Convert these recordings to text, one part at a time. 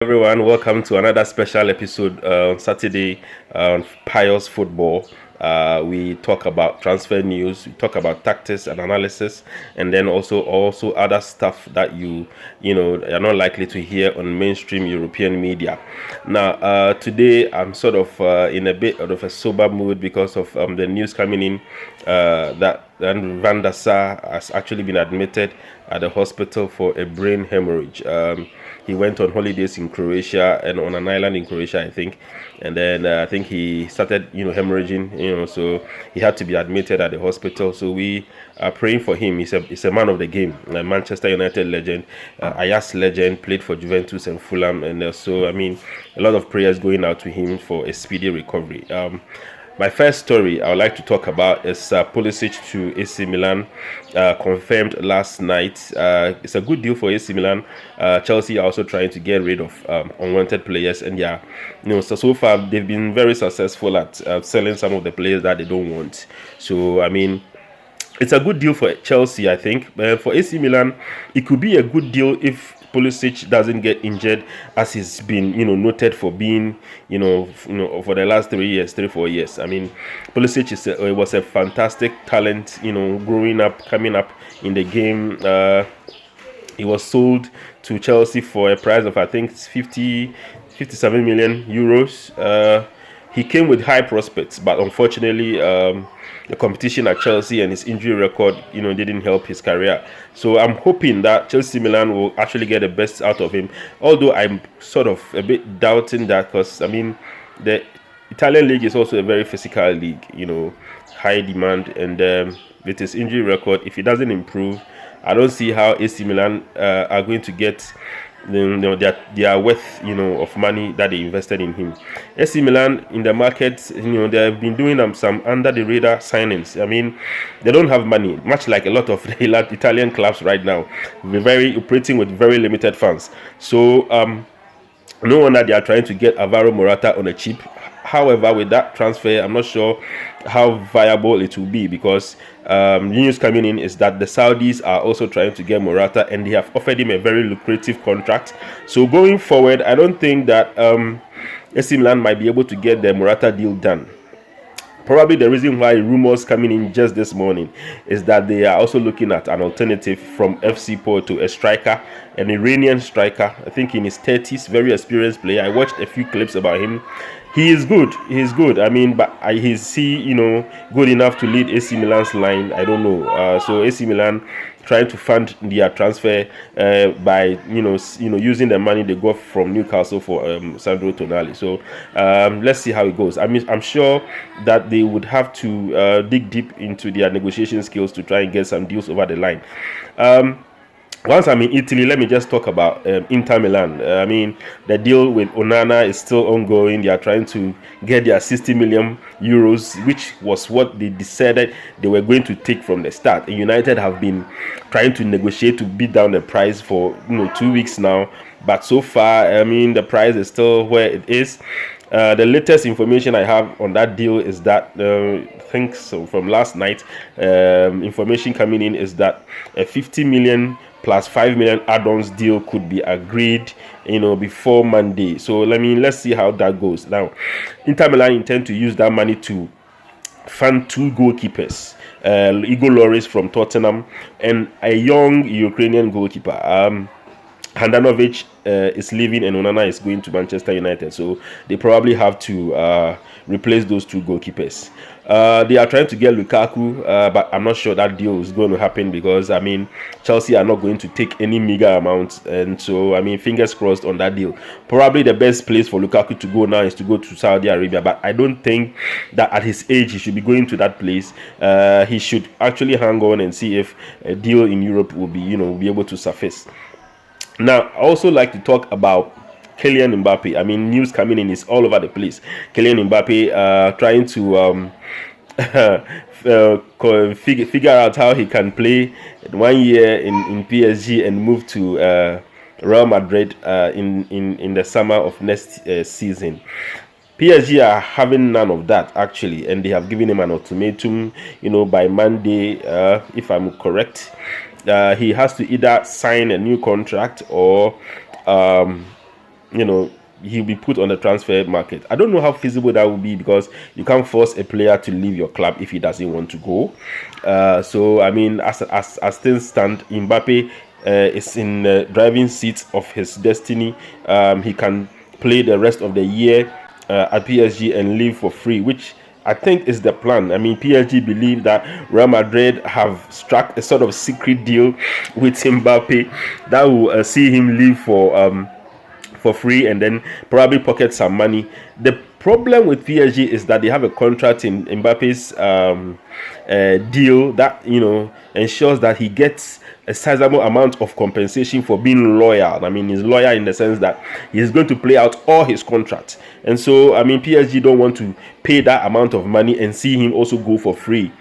Everyone, welcome to another special episode on Saturday on Pious Football. We talk about transfer news, we talk about tactics and analysis, and then also other stuff that you are not likely to hear on mainstream European media. Now, today I'm sort of in a bit of a sober mood because of the news coming in that Van der Sar has actually been admitted at the hospital for a brain hemorrhage. He went on holidays in Croatia and on an island in Croatia, I think, and then I think he started, hemorrhaging, so he had to be admitted at the hospital. So we are praying for him. He's a man of the game, a Manchester United legend, Ajax legend, played for Juventus and Fulham, and so a lot of prayers going out to him for a speedy recovery. My first story I would like to talk about is Pulisic to AC Milan, confirmed last night. It's a good deal for AC Milan. Chelsea are also trying to get rid of unwanted players, and so far they've been very successful at selling some of the players that they don't want. So it's a good deal for Chelsea, I think. For AC Milan, it could be a good deal if Pulisic doesn't get injured, as he's been, noted for being, for the last 3-4 years. Pulisic was a fantastic talent, growing up, coming up in the game. He was sold to Chelsea for a price of, I think, 57 million euros. He came with high prospects, but unfortunately, the competition at Chelsea and his injury record, didn't help his career. So I'm hoping that Chelsea Milan will actually get the best out of him. Although I'm sort of a bit doubting that, because the Italian league is also a very physical league, high demand, and with his injury record, if he doesn't improve, I don't see how AC Milan are going to get their worth, of money that they invested in him. AC Milan in the market, they have been doing some under the radar signings. They don't have money, much like a lot of the Italian clubs right now. We're very operating with very limited funds. So no wonder they are trying to get Alvaro Morata on a cheap. However, with that transfer, I'm not sure how viable it will be, because news coming in is that the Saudis are also trying to get Morata, and they have offered him a very lucrative contract. So going forward, I don't think that AC Milan might be able to get the Morata deal done. Probably the reason why rumors coming in just this morning is that they are also looking at an alternative from FC Porto, a striker, an Iranian striker, I think in his 30s, very experienced player. I watched a few clips about him. He is good. But is he, good enough to lead AC Milan's line? I don't know. So AC Milan trying to fund their transfer by using the money they got from Newcastle for Sandro Tonali. So let's see how it goes. I'm sure that they would have to dig deep into their negotiation skills to try and get some deals over the line. Once I'm in Italy, let me just talk about Inter Milan. The deal with Onana is still ongoing. They are trying to get their 60 million euros, which was what they decided they were going to take from the start. And United have been trying to negotiate to beat down the price for 2 weeks now. But so far, the price is still where it is. The latest information I have on that deal is that I think so from last night. Information coming in is that a 50 million plus 5 million add-ons deal could be agreed, before Monday. So let's see how that goes. Now, Inter Milan intend to use that money to fund 2 goalkeepers, Igor Lloris from Tottenham and a young Ukrainian goalkeeper. Handanovic is leaving and Onana is going to Manchester United, so they probably have to replace those 2 goalkeepers. They are trying to get Lukaku, but I'm not sure that deal is going to happen, because Chelsea are not going to take any meager amount, and so fingers crossed on that deal. Probably the best place for Lukaku to go now is to go to Saudi Arabia, but I don't think that at his age he should be going to that place. He should actually hang on and see if a deal in Europe will be able to surface. Now, I also like to talk about Kylian Mbappe. News coming in is all over the place. Kylian Mbappe trying to figure out how he can play 1 year in PSG and move to Real Madrid in the summer of next season. PSG are having none of that, actually, and they have given him an ultimatum, by Monday, if I'm correct. He has to either sign a new contract or he'll be put on the transfer market. I don't know how feasible that will be, because you can't force a player to leave your club if he doesn't want to go. So I mean, as things stand, Mbappe is in the driving seat of his destiny. He can play the rest of the year at PSG and leave for free, which I think is the plan. I mean, PSG believe that Real Madrid have struck a sort of secret deal with Mbappe that will see him leave for free and then probably pocket some money. The problem with PSG is that they have a contract in Mbappe's deal that ensures that he gets a sizable amount of compensation for being loyal. I mean, he's loyal in the sense that he's going to play out all his contracts. And so, I mean, PSG don't want to pay that amount of money and see him also go for free.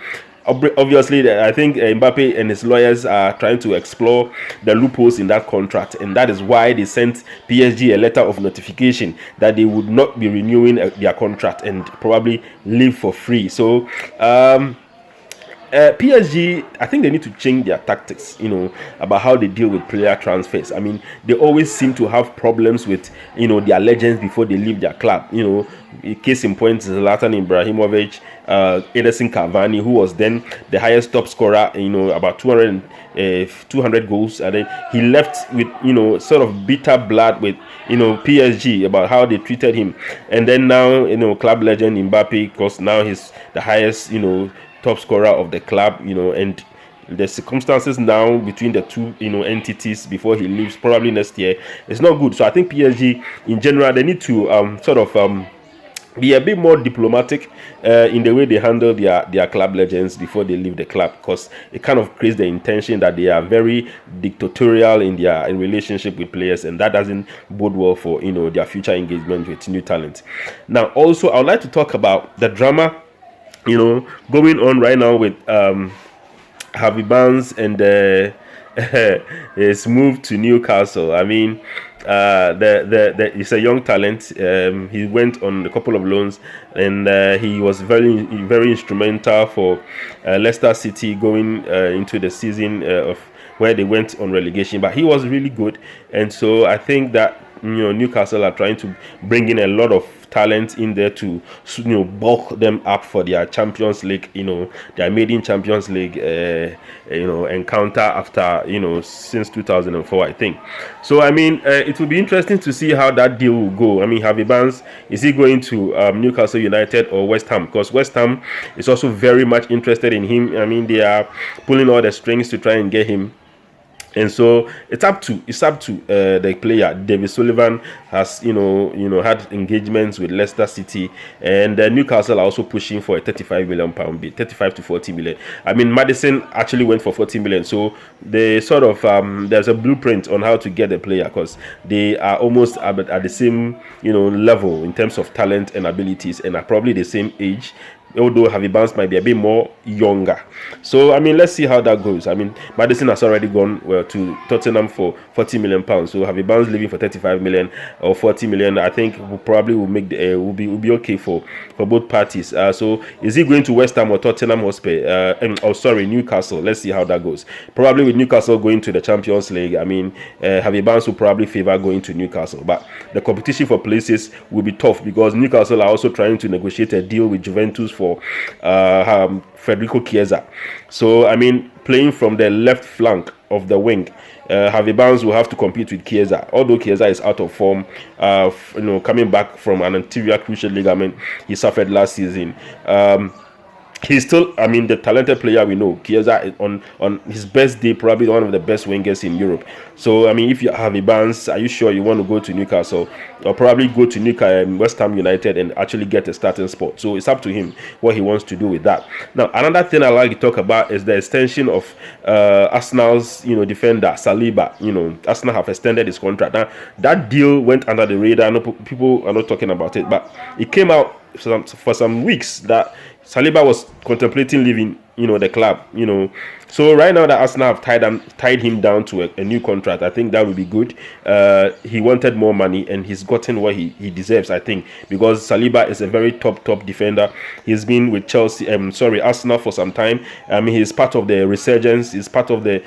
Obviously, I think Mbappe and his lawyers are trying to explore the loopholes in that contract, and that is why they sent PSG a letter of notification that they would not be renewing their contract and probably leave for free. So, PSG, I think they need to change their tactics, about how they deal with player transfers. I mean, they always seem to have problems with, their legends before they leave their club. Case in point is Zlatan Ibrahimovic, Edison Cavani, who was then the highest top scorer, about 200 goals, and then he left with, sort of bitter blood with, PSG about how they treated him. And then now, club legend Mbappe, because now he's the highest, top scorer of the club, and the circumstances now between the two, entities before he leaves probably next year, it's not good. So I think PSG in general, they need to sort of be a bit more diplomatic in the way they handle their club legends before they leave the club, because it kind of creates the intention that they are very dictatorial in their relationship with players, and that doesn't bode well for their future engagement with new talent. Now, also, I would like to talk about the drama going on right now with Harvey Barnes and his move to Newcastle. I mean, he's a young talent. He went on a couple of loans, and he was very, very instrumental for Leicester City going into the season of where they went on relegation. But he was really good, and so I think that Newcastle are trying to bring in a lot of talent in there to bulk them up for their Champions League, their maiden Champions League encounter after since 2004, I think. So I mean, it will be interesting to see how that deal will go. I mean, Harvey Barnes, is he going to Newcastle United or West Ham? Because West Ham is also very much interested in him. I mean, they are pulling all the strings to try and get him. And so it's up to the player. David Sullivan has had engagements with Leicester City, and Newcastle are also pushing for a £35 million bid, 35 to 40 million. I mean, Maddison actually went for 40 million. So they sort of there's a blueprint on how to get the player, because they are almost at the same level in terms of talent and abilities, and are probably the same age, although Harvey Barnes might be a bit more younger. So I mean, let's see how that goes. I mean, Maddison has already gone to Tottenham for £40 million. So Harvey Barnes leaving for 35 million or 40 million, I think will make will be okay for both parties. So is he going to West Ham or Tottenham Hotspur? Newcastle. Let's see how that goes. Probably with Newcastle going to the Champions League, I mean, Harvey Barnes will probably favor going to Newcastle. But the competition for places will be tough, because Newcastle are also trying to negotiate a deal with Juventus for Federico Chiesa. So I mean, playing from the left flank of the wing, Harvey Barnes will have to compete with Chiesa. Although Chiesa is out of form, coming back from an anterior cruciate ligament he suffered last season. He's still, I mean, the talented player we know. Chiesa on his best day, probably one of the best wingers in Europe. So, I mean, if you have a Barnes, are you sure you want to go to Newcastle, or probably go to West Ham United and actually get a starting spot? So it's up to him what he wants to do with that. Now, another thing I like to talk about is the extension of Arsenal's, defender Saliba. Arsenal have extended his contract. Now, that deal went under the radar. I know people are not talking about it, but it came out for some weeks that Saliba was contemplating leaving, the club, So right now that Arsenal have tied him down to a new contract, I think that would be good. He wanted more money, and he's gotten what he deserves, I think, because Saliba is a very top defender. He's been with Arsenal for some time. I mean, he's part of the resurgence. He's part of the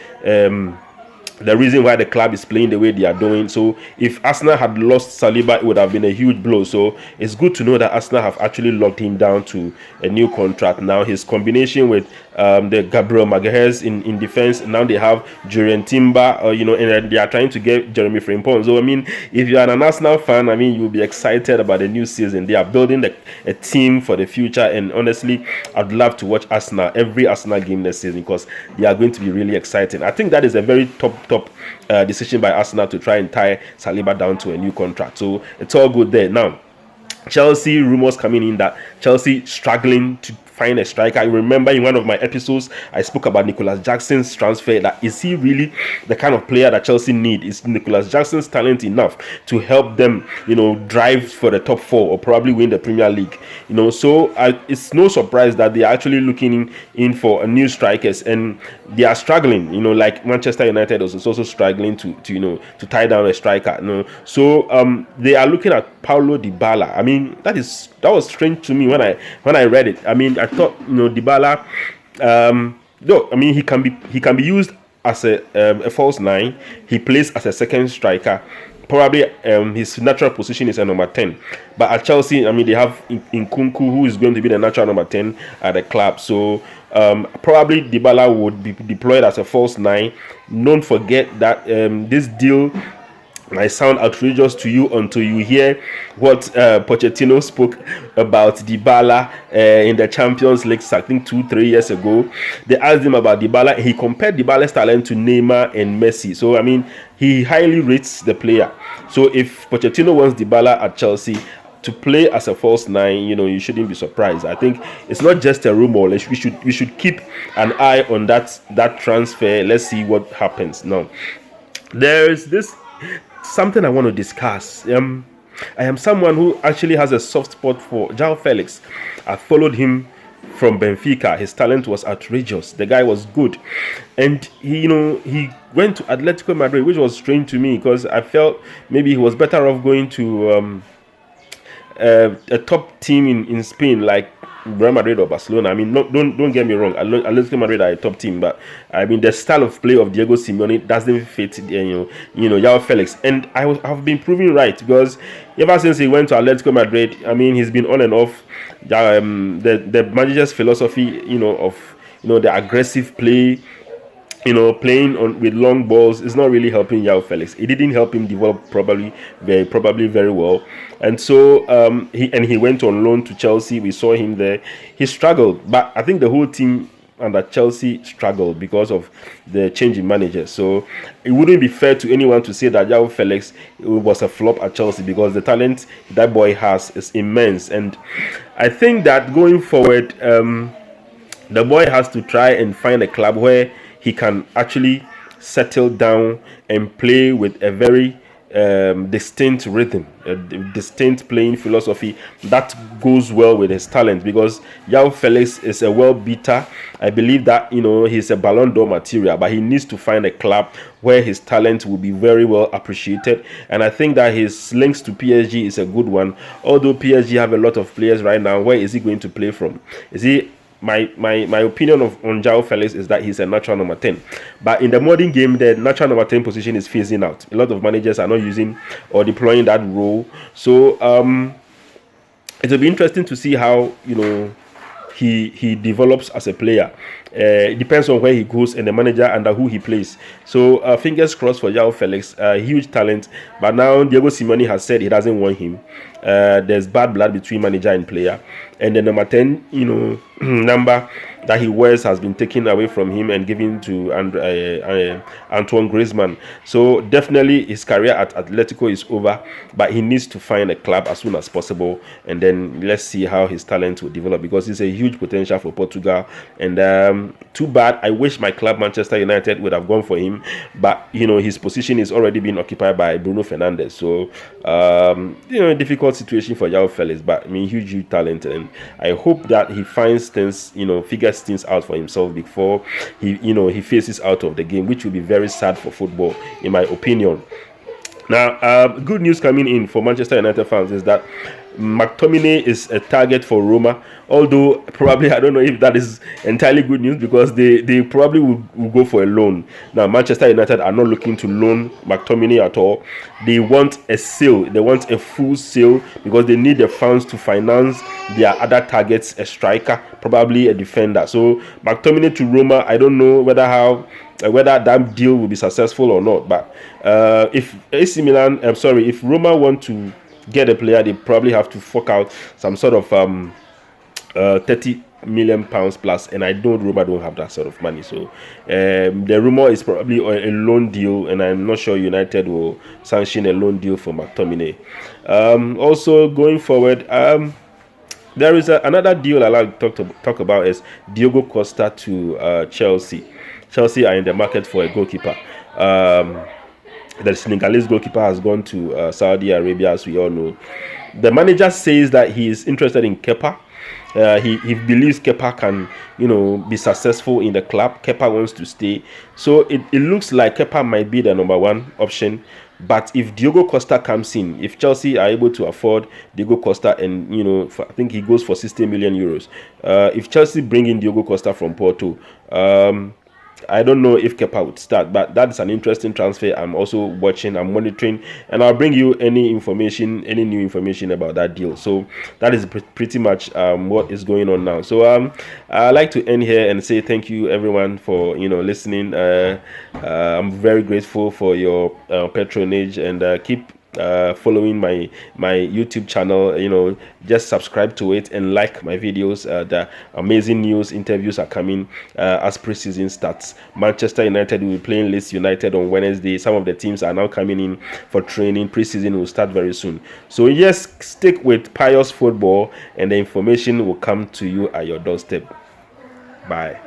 the reason why the club is playing the way they are doing. So if Arsenal had lost Saliba, it would have been a huge blow. So it's good to know that Arsenal have actually locked him down to a new contract. Now his combination with the Gabriel Magalhaes in defense, now they have Jurien Timber, and they are trying to get Jeremy Frimpong. So I mean, if you are an Arsenal fan, I mean, you'll be excited about the new season. They are building a team for the future, and honestly, I'd love to watch Arsenal every Arsenal game next season because they are going to be really exciting. I think that is a very top decision by Arsenal to try and tie Saliba down to a new contract. So it's all good there. Now, Chelsea, rumors coming in that Chelsea struggling to find a striker. I remember in one of my episodes I spoke about Nicholas Jackson's transfer. That is he really the kind of player that Chelsea need? Is Nicholas Jackson's talent enough to help them, drive for the top four or probably win the Premier League? So it's no surprise that they are actually looking in for a new strikers, and they are struggling. Like Manchester United is also struggling to tie down a striker. So they are looking at Paulo Dybala. I mean, that was strange to me when I read it. I mean, I thought Dybala, though I mean he can be used as a false nine. He plays as a second striker. Probably his natural position is a number 10. But at Chelsea, I mean, they have Nkunku, who is going to be the natural number 10 at the club. So probably Dybala would be deployed as a false nine. Don't forget that this deal might sound outrageous to you until you hear what Pochettino spoke about Dybala in the Champions League, I think 2-3 years ago. They asked him about Dybala. He compared Dybala's talent to Neymar and Messi. So, I mean, he highly rates the player. So, if Pochettino wants Dybala at Chelsea to play as a false nine, you shouldn't be surprised. I think it's not just a rumor. We should keep an eye on that transfer. Let's see what happens. Now, there is this something I want to discuss. I am someone who actually has a soft spot for Joao Felix. I followed him from Benfica. His talent was outrageous. The guy was good, and he went to Atletico Madrid, which was strange to me because I felt maybe he was better off going to a top team in Spain, like Real Madrid or Barcelona. I mean, don't get me wrong. Atletico Madrid are a top team, but I mean the style of play of Diego Simeone doesn't fit. Joao Felix, and I've been proven right because ever since he went to Atletico Madrid, I mean he's been on and off. The manager's philosophy, of the aggressive play, playing with long balls is not really helping Joao Felix. It didn't help him develop probably very well. And so he went on loan to Chelsea. We saw him there. He struggled, but I think the whole team under Chelsea struggled because of the change in managers. So it wouldn't be fair to anyone to say that Joao Felix was a flop at Chelsea because the talent that boy has is immense. And I think that going forward, the boy has to try and find a club where he can actually settle down and play with a very distinct rhythm, a distinct playing philosophy that goes well with his talent, because Joao Felix is a well beater. I believe that he's a Ballon d'Or material, but he needs to find a club where his talent will be very well appreciated. And I think that his links to PSG is a good one. Although PSG have a lot of players right now, where is he going to play from? Is he my opinion on Joao Felix is that he's a natural number 10. But in the modern game, the natural number 10 position is phasing out. A lot of managers are not using or deploying that role. So it will be interesting to see how he develops as a player. It depends on where he goes and the manager under who he plays. So fingers crossed for Joao Felix. Huge talent, but now Diego Simeone has said he doesn't want him. There's bad blood between manager and player, and the number 10 number that he wears has been taken away from him and given to Antoine Griezmann. So definitely his career at Atletico is over, but he needs to find a club as soon as possible, and then let's see how his talent will develop, because he's a huge potential for Portugal. And too bad, I wish my club Manchester United would have gone for him, but his position is already being occupied by Bruno Fernandes. So a difficult situation for Joao Felix, but I mean huge talent, and I hope that he finds things, figures things out for himself before he faces out of the game, which will be very sad for football, in my opinion. Now, good news coming in for Manchester United fans is that McTominay is a target for Roma, although probably I don't know if that is entirely good news, because they probably will go for a loan. Now Manchester United are not looking to loan McTominay at all. They want a sale. They want a full sale, because they need the funds to finance their other targets, a striker, probably a defender. So McTominay to Roma, I don't know whether that deal will be successful or not. But if AC Milan, I'm sorry, if Roma want to get a player, they probably have to fork out some sort of 30 million pounds plus, and I know Roma don't have that sort of money. So the rumor is probably a loan deal, and I'm not sure United will sanction a loan deal for McTominay. Also going forward, there is another deal I like to talk about, is Diogo Costa to Chelsea. Chelsea are in the market for a goalkeeper. The Senegalese goalkeeper has gone to Saudi Arabia, as we all know. The manager says that he is interested in Kepa. He believes Kepa can, be successful in the club. Kepa wants to stay. So it looks like Kepa might be the number one option. But if Diogo Costa comes in, if Chelsea are able to afford Diogo Costa, and I think he goes for 60 million euros. If Chelsea bring in Diogo Costa from Porto, I don't know if Kepa would start, but that's an interesting transfer. I'm also watching, I'm monitoring, and I'll bring you any new information about that deal. So that is pretty much what is going on now. So I'd like to end here and say thank you everyone for listening. I'm very grateful for your patronage, and keep following my YouTube channel. Just subscribe to it and like my videos. The amazing news interviews are coming as preseason starts. Manchester United will be playing Leeds United on Wednesday. Some of the teams are now coming in for training. Preseason will start very soon. So yes, stick with Pious Football, and the information will come to you at your doorstep. Bye.